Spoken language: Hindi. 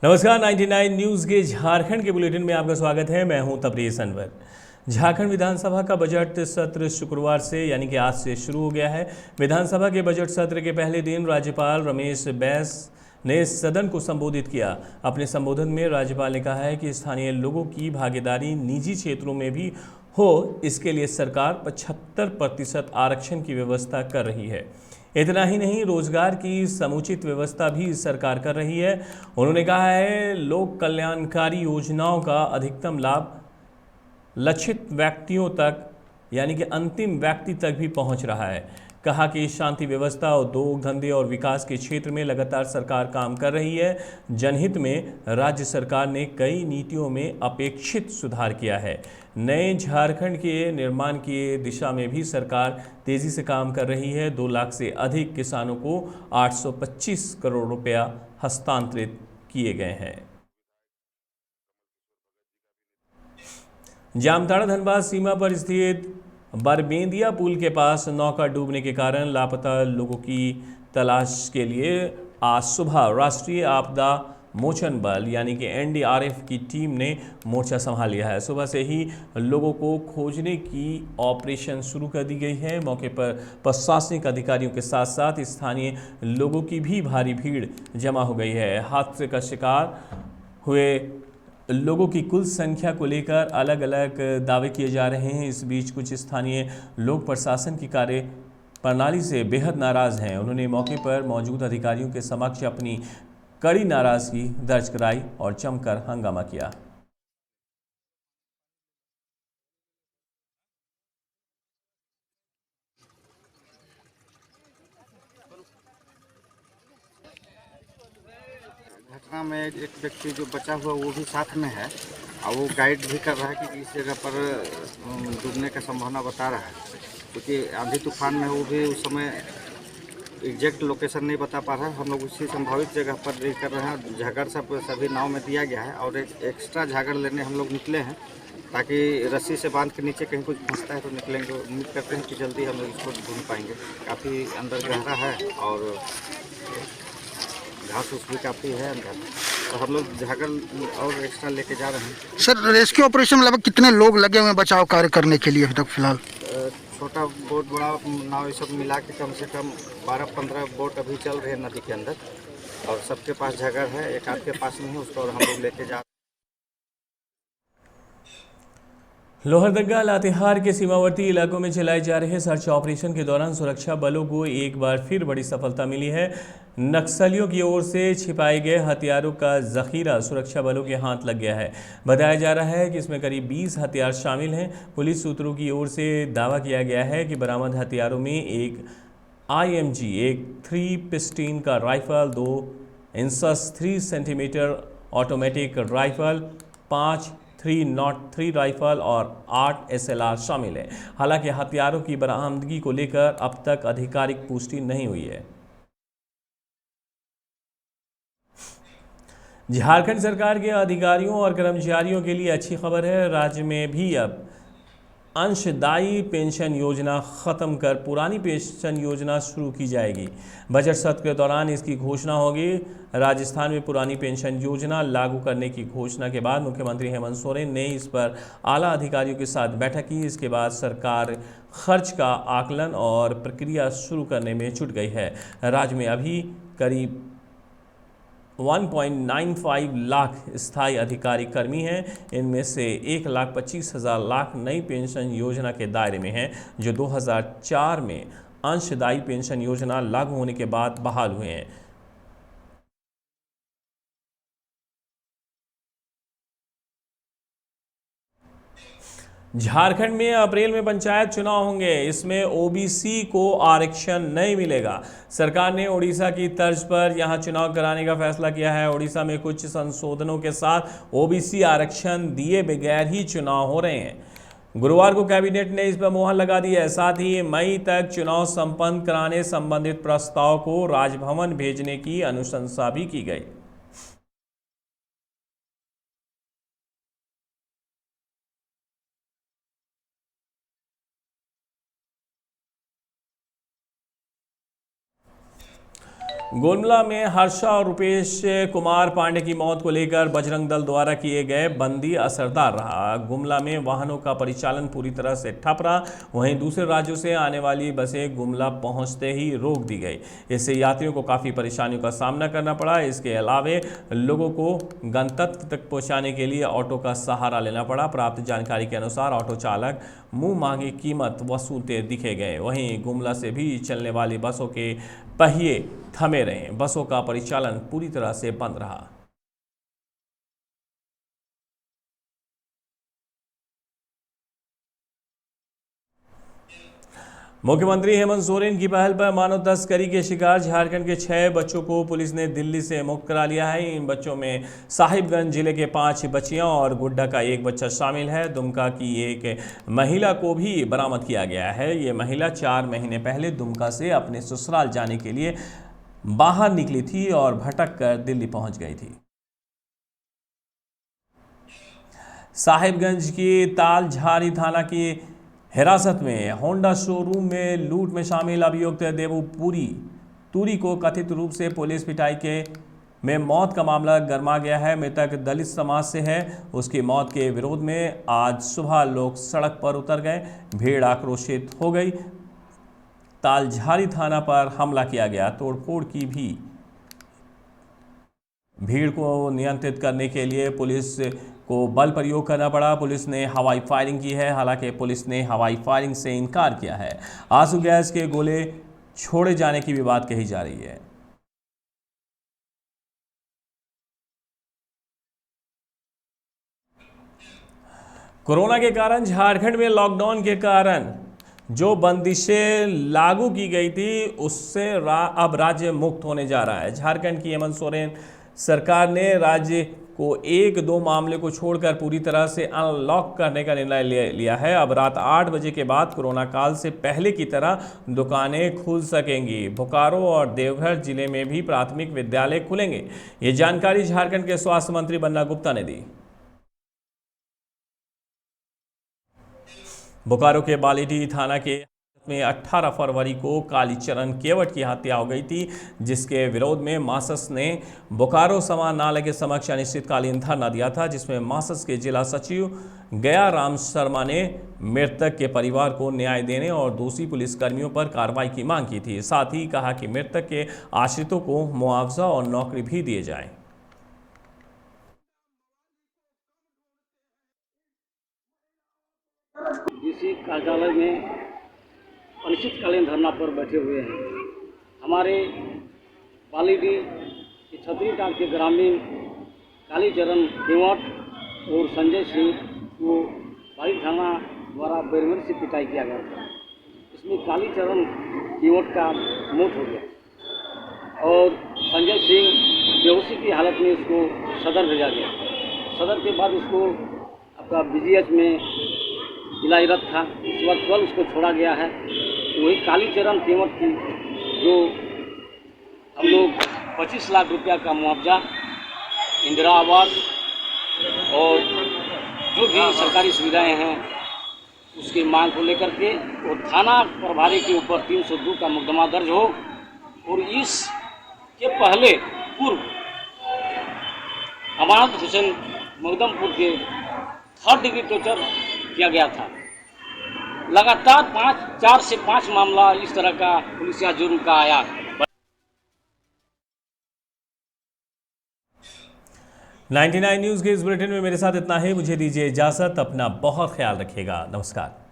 नमस्कार 99 न्यूज़ के झारखंड के बुलेटिन में आपका स्वागत है। मैं हूं तबरेज़ अनवर। झारखंड विधानसभा का बजट सत्र शुक्रवार से यानी कि आज से शुरू हो गया है। विधानसभा के बजट सत्र के पहले दिन राज्यपाल रमेश बैस ने सदन को संबोधित किया। अपने संबोधन में राज्यपाल ने कहा है कि स्थानीय लोगों की भागीदारी निजी क्षेत्रों में भी हो, इसके लिए सरकार 75% आरक्षण की व्यवस्था कर रही है। इतना ही नहीं, रोजगार की समुचित व्यवस्था भी सरकार कर रही है। उन्होंने कहा है लोक कल्याणकारी योजनाओं का अधिकतम लाभ लक्षित व्यक्तियों तक यानी कि अंतिम व्यक्ति तक भी पहुंच रहा है। कहा कि शांति व्यवस्था, उद्योग धंधे और विकास के क्षेत्र में लगातार सरकार काम कर रही है। जनहित में राज्य सरकार ने कई नीतियों में अपेक्षित सुधार किया है। नए झारखंड के निर्माण की दिशा में भी सरकार तेजी से काम कर रही है। 2 लाख से अधिक किसानों को 825 करोड़ रुपया हस्तांतरित किए गए हैं। जामताड़ा धनबाद सीमा पर स्थित बरबेंदिया पुल के पास नौका डूबने के कारण लापता लोगों की तलाश के लिए आज सुबह राष्ट्रीय आपदा मोचन बल यानी कि एनडीआरएफ की टीम ने मोर्चा संभाल लिया है। सुबह से ही लोगों को खोजने की ऑपरेशन शुरू कर दी गई है। मौके पर प्रशासनिक अधिकारियों के साथ साथ स्थानीय लोगों की भी भारी भीड़ जमा हो गई है। हादसे का शिकार हुए लोगों की कुल संख्या को लेकर अलग अलग दावे किए जा रहे हैं। इस बीच कुछ स्थानीय लोग प्रशासन की कार्य प्रणाली से बेहद नाराज हैं। उन्होंने मौके पर मौजूद अधिकारियों के समक्ष अपनी कड़ी नाराजगी दर्ज कराई और जमकर हंगामा किया। घटना में एक व्यक्ति जो बचा हुआ वो भी साथ में है और वो गाइड भी कर रहा है कि इस जगह पर डूबने का संभावना बता रहा है, क्योंकि आंधी तूफान में वो भी उस समय एग्जैक्ट लोकेशन नहीं बता पा रहा है। हम लोग उसी संभावित जगह पर रीच कर रहे हैं। झागर सब सभी नाव में दिया गया है और एक एक्स्ट्रा झागर लेने हम लोग निकले हैं ताकि रस्सी से बांध के नीचे कहीं कुछ फंसता है तो निकलेंगे। उम्मीद करते हैं कि जल्दी हम लोग इसको ढूंढ पाएंगे। काफ़ी अंदर गहरा है और घास उस भी काफ़ी है अंदर, तो हम लोग झागर और एक्स्ट्रा लेके जा रहे हैं। सर, रेस्क्यू ऑपरेशन में लगभग कितने लोग लगे हुए हैं बचाव कार्य करने के लिए अभी तक फिलहाल? छोटा बोट बड़ा नाव ये सब मिला के कम से कम 12-15 बोट अभी चल रहे हैं नदी के अंदर और सबके पास झगड़ है। एक आध के पास नहीं है, उसको और हम लोग लेके जा। लोहरदगा लातेहार के सीमावर्ती इलाकों में चलाए जा रहे सर्च ऑपरेशन के दौरान सुरक्षा बलों को एक बार फिर बड़ी सफलता मिली है। नक्सलियों की ओर से छिपाए गए हथियारों का जखीरा सुरक्षा बलों के हाथ लग गया है। बताया जा रहा है कि इसमें करीब 20 हथियार शामिल हैं। पुलिस सूत्रों की ओर से दावा किया गया है कि बरामद हथियारों में एक IMG, एक 3 पिस्टन का rifle, 2 इंसस 3 centimetre automatic rifle, 5 303 rifle और 8 SLR शामिल है। हालांकि हथियारों की बरामदगी को लेकर अब तक आधिकारिक पुष्टि नहीं हुई है। झारखंड सरकार के अधिकारियों और कर्मचारियों के लिए अच्छी खबर है। राज्य में भी अब अंशदायी पेंशन योजना खत्म कर पुरानी पेंशन योजना शुरू की जाएगी। बजट सत्र के दौरान इसकी घोषणा होगी। राजस्थान में पुरानी पेंशन योजना लागू करने की घोषणा के बाद मुख्यमंत्री हेमंत सोरेन ने इस पर आला अधिकारियों के साथ बैठक की। इसके बाद सरकार खर्च का आकलन और प्रक्रिया शुरू करने में जुट गई है। राज्य में अभी करीब 1.95 लाख स्थायी अधिकारी कर्मी हैं। इनमें से 1,25,000 लाख नई पेंशन योजना के दायरे में हैं, जो 2004 में अंशदायी पेंशन योजना लागू होने के बाद बहाल हुए हैं। झारखंड में अप्रैल में पंचायत चुनाव होंगे। इसमें ओबीसी को आरक्षण नहीं मिलेगा। सरकार ने ओडिशा की तर्ज पर यहां चुनाव कराने का फैसला किया है। ओडिशा में कुछ संशोधनों के साथ ओबीसी आरक्षण दिए बगैर ही चुनाव हो रहे हैं। गुरुवार को कैबिनेट ने इस पर मुहर लगा दी है। साथ ही मई तक चुनाव संपन्न कराने संबंधित प्रस्ताव को राजभवन भेजने की अनुशंसा भी की गई। गुमला में हर्षा और रुपेश कुमार पांडे की मौत को लेकर बजरंग दल द्वारा किए गए बंदी असरदार रहा। गुमला में वाहनों का परिचालन पूरी तरह से ठप रहा। वहीं दूसरे राज्यों से आने वाली बसें गुमला पहुंचते ही रोक दी गई। इससे यात्रियों को काफ़ी परेशानियों का सामना करना पड़ा। इसके अलावे लोगों को गंतव्य तक पहुँचाने के लिए ऑटो का सहारा लेना पड़ा। प्राप्त जानकारी के अनुसार ऑटो चालक मुँह मांगी कीमत वसूलते दिखे गए। वहीं गुमला से भी चलने वाली बसों के पहिए थमे रहे। बसों का परिचालन पूरी तरह से बंद रहा। मुख्यमंत्री हेमंत सोरेन की पहल पर मानव तस्करी के शिकार झारखंड के 6 बच्चों को पुलिस ने दिल्ली से मुक्त करा लिया है। इन बच्चों में साहिबगंज जिले के 5 बच्चियां और गुड्डा का 1 बच्चा शामिल है। दुमका की एक महिला को भी बरामद किया गया है। ये महिला 4 महीने पहले दुमका से अपने ससुराल जाने के लिए बाहर निकली थी और भटक कर दिल्ली पहुंच गई थी। साहिबगंज की तालझारी थाना की हिरासत में होंडा शोरूम में लूट में शामिल अभियुक्त देवू तूरी को कथित रूप से पुलिस पिटाई में मौत का मामला गरमा गया है। मृतक दलित समाज से है। उसकी मौत के विरोध में आज सुबह लोग सड़क पर उतर गए। भीड़ आक्रोशित हो गई। तालझारी थाना पर हमला किया गया। तोड़फोड़ की भी। भीड़ को नियंत्रित करने के लिए पुलिस को बल प्रयोग करना पड़ा। पुलिस ने हवाई फायरिंग की है। हालांकि पुलिस ने हवाई फायरिंग से इनकार किया है। आंसू गैस के गोले छोड़े जाने की भी बात कही जा रही है। कोरोना के कारण झारखंड में लॉकडाउन के कारण जो बंदिशें लागू की गई थी उससे अब राज्य मुक्त होने जा रहा है। झारखंड की हेमंत सोरेन सरकार ने राज्य को 1-2 मामले को छोड़कर पूरी तरह से अनलॉक करने का निर्णय लिया है। अब रात 8 बजे के बाद कोरोना काल से पहले की तरह दुकानें खुल सकेंगी। बोकारो और देवघर जिले में भी प्राथमिक विद्यालय खुलेंगे। ये जानकारी झारखंड के स्वास्थ्य मंत्री बन्ना गुप्ता ने दी। बोकारो के बालीडीह थाना के में 18 फरवरी को कालीचरण केवट की हत्या हो गई थी, जिसके विरोध में मासस ने बोकारो समाहरणालय के समक्ष अनिश्चितकालीन धरना दिया था, जिसमें मासस के जिला सचिव गया राम शर्मा ने मृतक के परिवार को न्याय देने और दोषी पुलिसकर्मियों पर कार्रवाई की मांग की थी। साथ ही कहा कि मृतक के आश्रितों को मुआवजा और नौकरी भी दिए जाए। डीसी कार्यालय में अनिश्चितकालीन धरना पर बैठे हुए हैं। हमारे बालीडीह के छतरी टाँग के ग्रामीण कालीचरण केवट और संजय सिंह को बालीडीह थाना द्वारा बेरमरी से पिटाई किया गया था। इसमें कालीचरण केवट का मौत हो गया और संजय सिंह बेहोशी की हालत में इसको सदर भेजा गया। सदर के बाद इसको आपका BGH में इलाजरत था। उसके बाद कल उसको छोड़ा गया है। वही कालीचरण केवट की जो हम लोग 25 लाख रुपया का मुआवजा, इंदिरा आवास और जो भी सरकारी सुविधाएं हैं उसकी मांग को लेकर के और थाना प्रभारी के ऊपर 302 का मुकदमा दर्ज हो और इसके पहले पूर्व अमानत हुसैन मकदमपुर के 3rd डिग्री टॉर्चर किया गया था। लगातार 4 से 5 मामला इस तरह का पुलिसिया जुर्म का आया। 99 न्यूज़ के इस बुलेटिन में मेरे साथ इतना ही। मुझे दीजिए इजाज़त। अपना बहुत ख्याल रखिएगा। नमस्कार।